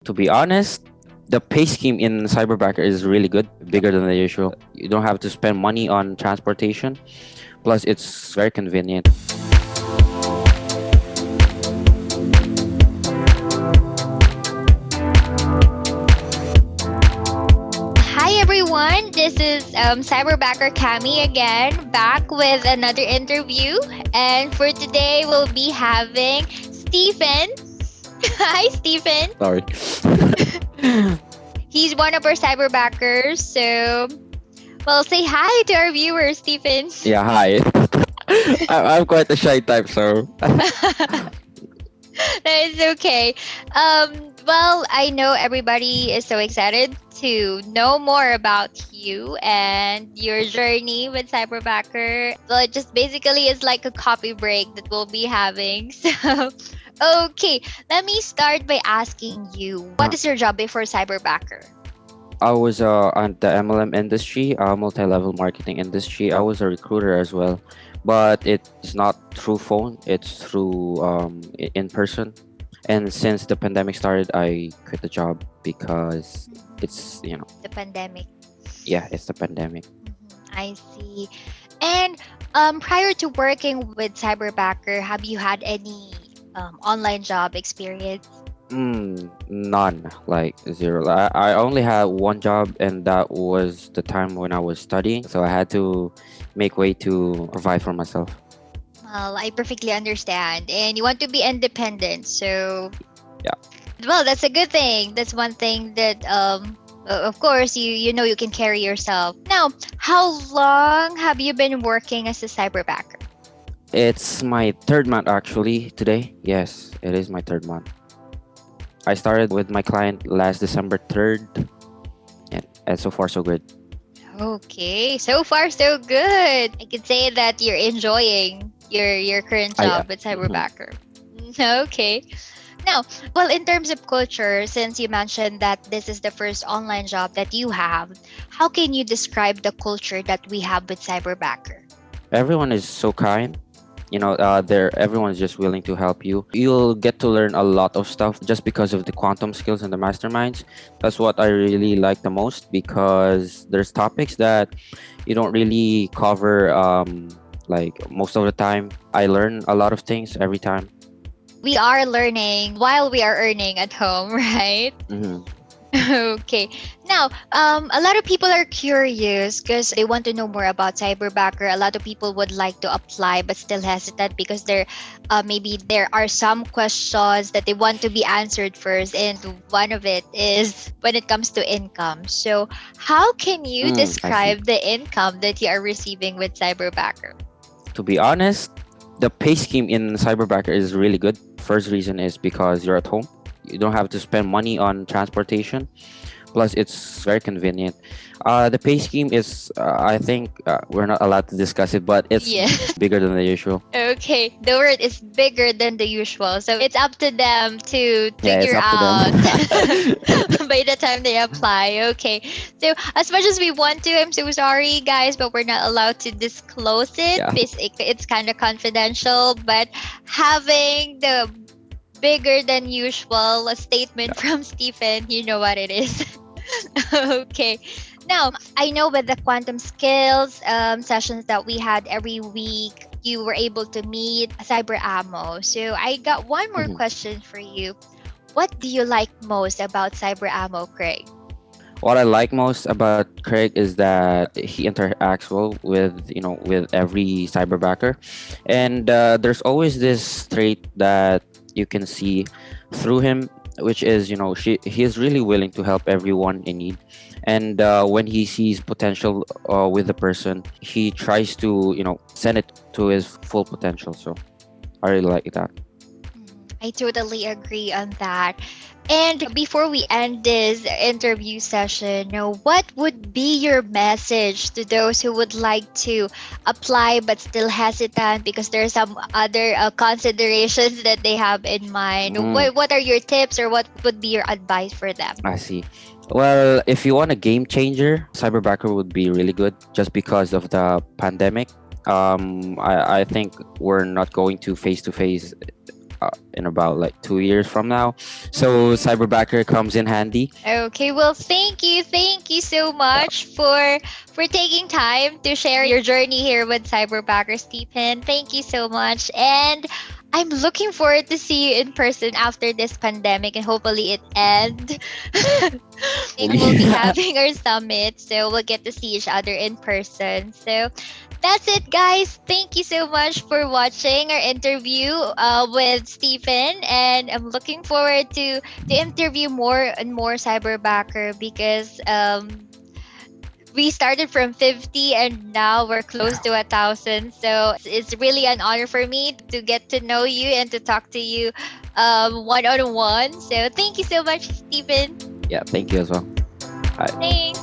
To be honest, the pay scheme in Cyberbacker is really good, bigger than the usual. You don't have to spend money on transportation. Plus, it's very convenient. Hi everyone, this is Cyberbacker Cami again, back with another interview. And for today, we'll be having Stephen. Hi, Stephen. Sorry. He's one of our Cyberbackers. So, well, say hi to our viewers, Stephen. Yeah, hi. I'm quite a shy type, so. It's okay. Well, I know everybody is so excited to know more about you and your journey with Cyberbacker. Well, it just basically is like a coffee break that we'll be having. So, okay, let me start by asking you, what is your job before Cyberbacker? I was on the MLM industry, multi-level marketing industry. I was a recruiter as well, but it's not through phone. It's through in person. And since the pandemic started, I quit the job because it's The pandemic. it's the pandemic. I see. And prior to working with Cyberbacker, have you had any online job experience? None, like zero. I only had one job, and that was the time when I was studying. So I had to make way to provide for myself. Well, I perfectly understand. And you want to be independent. So, Yeah. well, that's a good thing. That's one thing that, of course, you know you can carry yourself. Now, how long have you been working as a cyberbacker? It's my third month actually today. Yes, it is my third month. I started with my client last December 3rd, and so far so good. Okay, so far so good. I can say that you're enjoying your current job with cyberbacker. Okay. Now, well, in terms of culture, since you mentioned that this is the first online job that you have, how can you describe the culture that we have with Cyberbacker? Everyone is so kind. Everyone's just willing to help you. You'll get to learn a lot of stuff just because of the quantum skills and the masterminds. That's what I really like the most, because there's topics that you don't really cover like most of the time. I learn a lot of things every time. We are learning while we are earning at home, right? Okay. Now, a lot of people are curious because they want to know more about Cyberbacker. A lot of people would like to apply but still hesitant because maybe there are some questions that they want to be answered first, and one of it is when it comes to income. So, how can you describe the income that you are receiving with Cyberbacker? To be honest, the pay scheme in Cyberbacker is really good. First reason is because you're at home. You don't have to spend money on transportation. Plus, it's very convenient. The pay scheme is, I think, we're not allowed to discuss it, but it's bigger than the usual. Okay, the word is bigger than the usual. So it's up to them to figure it's up out to them. by the time they apply. Okay, so as much as we want to, I'm so sorry, guys, but we're not allowed to disclose it. Yeah. It's kind of confidential, but having the bigger than usual statement from Stephen, you know what it is. Okay. Now, I know with the quantum skills sessions that we had every week, you were able to meet Cyber Ammo. So I got one more question for you. What do you like most about Cyber Ammo, Craig? What I like most about Craig is that he interacts well with every cyberbacker, and there's always this trait that you can see through him, which is he is really willing to help everyone in need, and when he sees potential with the person, he tries to send it to his full potential. So I really like that. I totally agree on that. And before we end this interview session, what would be your message to those who would like to apply but still hesitant because there are some other considerations that they have in mind? What are your tips, or what would be your advice for them? I see. Well, if you want a game changer, Cyberbacker would be really good just because of the pandemic. I think we're not going to face in about like 2 years from now. So Cyberbacker comes in handy. Okay, well, thank you so Yeah, much for taking time to share your journey here with Cyberbacker, Stephen. Thank you so much, and I'm looking forward to see you in person after this pandemic, and hopefully it end. We'll be yeah. having our summit, so we'll get to see each other in person. So that's it, guys. Thank you so much for watching our interview with Stephen, and I'm looking forward to interview more and more Cyberbacker because we started from 50 and now we're close to 1,000. So it's really an honor for me to get to know you and to talk to you one on one. So thank you so much, Stephen. Yeah, thank you as well. Bye. Thanks.